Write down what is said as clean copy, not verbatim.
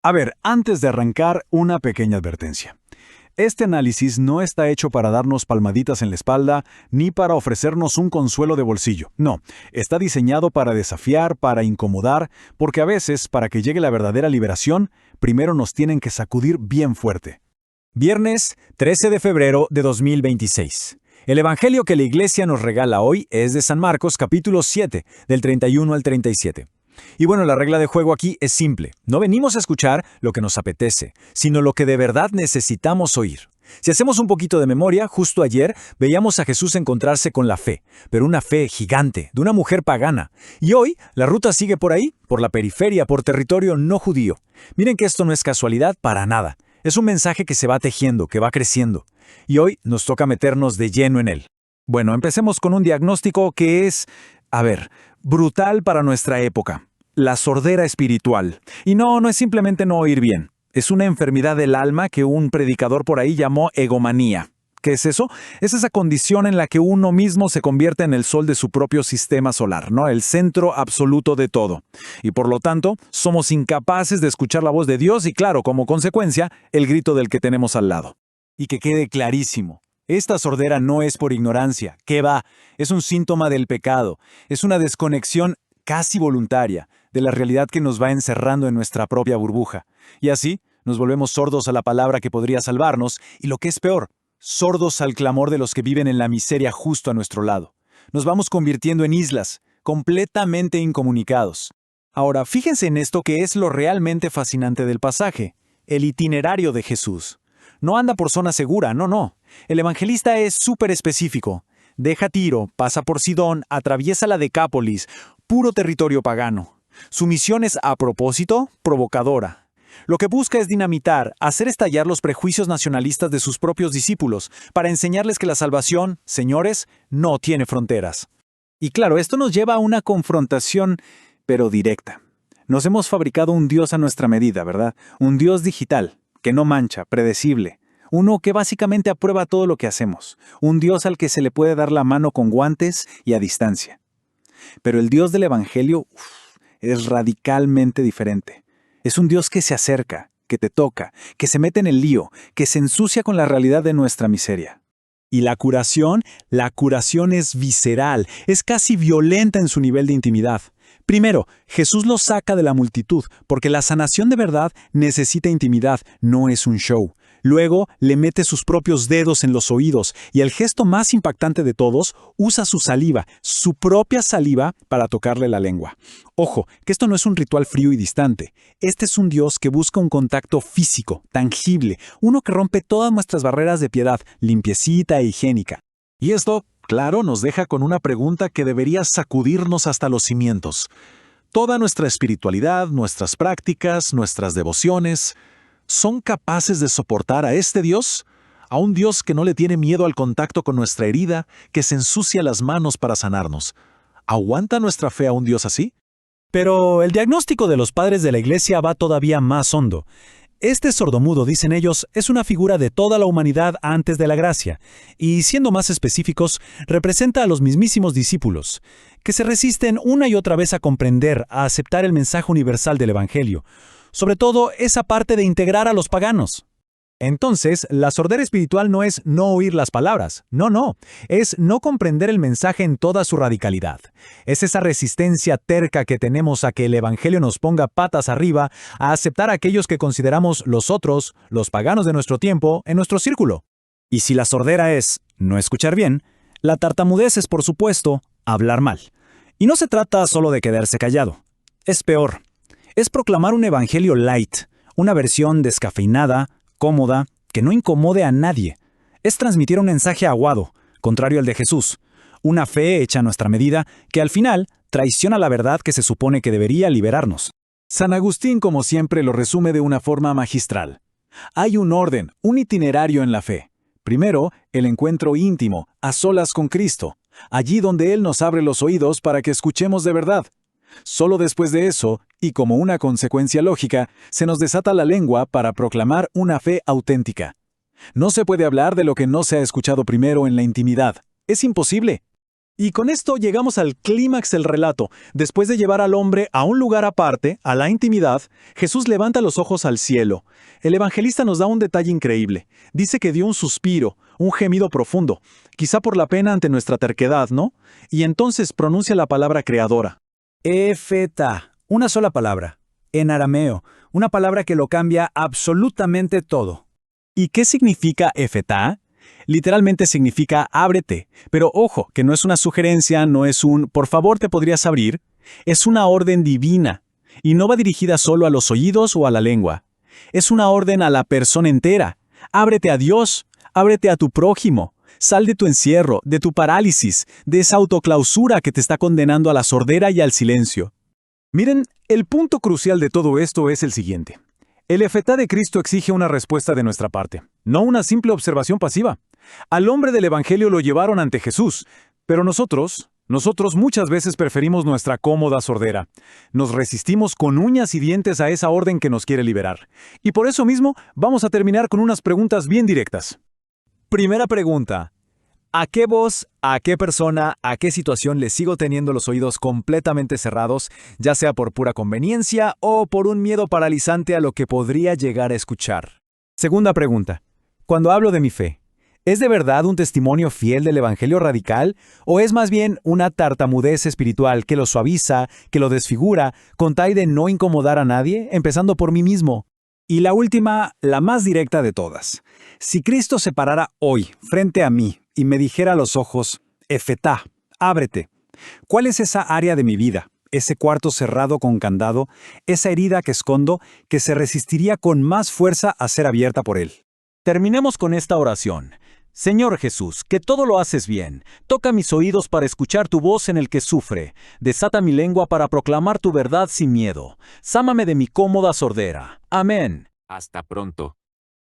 A ver, antes de arrancar, una pequeña advertencia. Este análisis no está hecho para darnos palmaditas en la espalda ni para ofrecernos un consuelo de bolsillo. No, está diseñado para desafiar, para incomodar, porque a veces, para que llegue la verdadera liberación, primero nos tienen que sacudir bien fuerte. Viernes 13 de febrero de 2026. El evangelio que la iglesia nos regala hoy es de San Marcos capítulo 7, del 31 al 37. Y bueno, la regla de juego aquí es simple. No venimos a escuchar lo que nos apetece, sino lo que de verdad necesitamos oír. Si hacemos un poquito de memoria, justo ayer veíamos a Jesús encontrarse con la fe, pero una fe gigante, de una mujer pagana. Y hoy la ruta sigue por ahí, por la periferia, por territorio no judío. Miren que esto no es casualidad para nada. Es un mensaje que se va tejiendo, que va creciendo. Y hoy nos toca meternos de lleno en él. Bueno, empecemos con un diagnóstico que es, brutal para nuestra época. La sordera espiritual. Y no es simplemente no oír bien. Es una enfermedad del alma que un predicador por ahí llamó egomanía. ¿Qué es eso? Es esa condición en la que uno mismo se convierte en el sol de su propio sistema solar, ¿no? El centro absoluto de todo. Y por lo tanto, somos incapaces de escuchar la voz de Dios y, claro, como consecuencia, el grito del que tenemos al lado. Y que quede clarísimo. Esta sordera no es por ignorancia. ¿Qué va? Es un síntoma del pecado. Es una desconexión casi voluntaria de la realidad que nos va encerrando en nuestra propia burbuja. Y así, nos volvemos sordos a la palabra que podría salvarnos y, lo que es peor, sordos al clamor de los que viven en la miseria justo a nuestro lado. Nos vamos convirtiendo en islas, completamente incomunicados. Ahora, fíjense en esto que es lo realmente fascinante del pasaje, el itinerario de Jesús. No anda por zona segura, no. El evangelista es súper específico. Deja Tiro, pasa por Sidón, atraviesa la Decápolis, puro territorio pagano. Su misión es, a propósito, provocadora. Lo que busca es dinamitar, hacer estallar los prejuicios nacionalistas de sus propios discípulos, para enseñarles que la salvación, señores, no tiene fronteras. Y claro, esto nos lleva a una confrontación, pero directa. Nos hemos fabricado un Dios a nuestra medida, ¿verdad? Un Dios digital, que no mancha, predecible. Uno que básicamente aprueba todo lo que hacemos. Un Dios al que se le puede dar la mano con guantes y a distancia. Pero el Dios del Evangelio es radicalmente diferente. Es un Dios que se acerca, que te toca, que se mete en el lío, que se ensucia con la realidad de nuestra miseria. Y la curación es visceral, es casi violenta en su nivel de intimidad. Primero, Jesús lo saca de la multitud, porque la sanación de verdad necesita intimidad, no es un show. Luego, le mete sus propios dedos en los oídos y el gesto más impactante de todos, usa su saliva, su propia saliva, para tocarle la lengua. Ojo, que esto no es un ritual frío y distante. Este es un Dios que busca un contacto físico, tangible, uno que rompe todas nuestras barreras de piedad, limpiecita e higiénica. Y esto, claro, nos deja con una pregunta que debería sacudirnos hasta los cimientos. Toda nuestra espiritualidad, nuestras prácticas, nuestras devociones, ¿son capaces de soportar a este Dios? A un Dios que no le tiene miedo al contacto con nuestra herida, que se ensucia las manos para sanarnos. ¿Aguanta nuestra fe a un Dios así? Pero el diagnóstico de los padres de la iglesia va todavía más hondo. Este sordomudo, dicen ellos, es una figura de toda la humanidad antes de la gracia, y siendo más específicos, representa a los mismísimos discípulos, que se resisten una y otra vez a comprender, a aceptar el mensaje universal del Evangelio, sobre todo esa parte de integrar a los paganos. Entonces, la sordera espiritual no es no oír las palabras, no, es no comprender el mensaje en toda su radicalidad. Es esa resistencia terca que tenemos a que el Evangelio nos ponga patas arriba, a aceptar a aquellos que consideramos los otros, los paganos de nuestro tiempo, en nuestro círculo. Y si la sordera es no escuchar bien, la tartamudez es, por supuesto, hablar mal. Y no se trata solo de quedarse callado. Es peor. Es proclamar un evangelio light, una versión descafeinada, cómoda, que no incomode a nadie. Es transmitir un mensaje aguado, contrario al de Jesús, una fe hecha a nuestra medida que al final traiciona la verdad que se supone que debería liberarnos. San Agustín, como siempre, lo resume de una forma magistral. Hay un orden, un itinerario en la fe. Primero, el encuentro íntimo, a solas con Cristo, allí donde Él nos abre los oídos para que escuchemos de verdad. Solo después de eso, y como una consecuencia lógica, se nos desata la lengua para proclamar una fe auténtica. No se puede hablar de lo que no se ha escuchado primero en la intimidad. Es imposible. Y con esto llegamos al clímax del relato. Después de llevar al hombre a un lugar aparte, a la intimidad, Jesús levanta los ojos al cielo. El evangelista nos da un detalle increíble. Dice que dio un suspiro, un gemido profundo, quizá por la pena ante nuestra terquedad, ¿no? Y entonces pronuncia la palabra creadora. Efetá, una sola palabra. En arameo, una palabra que lo cambia absolutamente todo. ¿Y qué significa efetá? Literalmente significa ábrete, pero ojo, que no es una sugerencia, no es un por favor te podrías abrir, es una orden divina, y no va dirigida solo a los oídos o a la lengua. Es una orden a la persona entera. Ábrete a Dios, ábrete a tu prójimo, sal de tu encierro, de tu parálisis, de esa autoclausura que te está condenando a la sordera y al silencio. Miren, el punto crucial de todo esto es el siguiente. El efetá de Cristo exige una respuesta de nuestra parte, no una simple observación pasiva. Al hombre del Evangelio lo llevaron ante Jesús, pero nosotros muchas veces preferimos nuestra cómoda sordera. Nos resistimos con uñas y dientes a esa orden que nos quiere liberar. Y por eso mismo vamos a terminar con unas preguntas bien directas. Primera pregunta. ¿A qué voz, a qué persona, a qué situación le sigo teniendo los oídos completamente cerrados, ya sea por pura conveniencia o por un miedo paralizante a lo que podría llegar a escuchar? Segunda pregunta. Cuando hablo de mi fe, ¿es de verdad un testimonio fiel del Evangelio radical o es más bien una tartamudez espiritual que lo suaviza, que lo desfigura, con tal de no incomodar a nadie, empezando por mí mismo? Y la última, la más directa de todas. Si Cristo se parara hoy frente a mí y me dijera a los ojos, efetá, ábrete, ¿cuál es esa área de mi vida, ese cuarto cerrado con candado, esa herida que escondo, que se resistiría con más fuerza a ser abierta por Él? Terminemos con esta oración. Señor Jesús, que todo lo haces bien, toca mis oídos para escuchar tu voz en el que sufre, desata mi lengua para proclamar tu verdad sin miedo, sámame de mi cómoda sordera. Amén. Hasta pronto.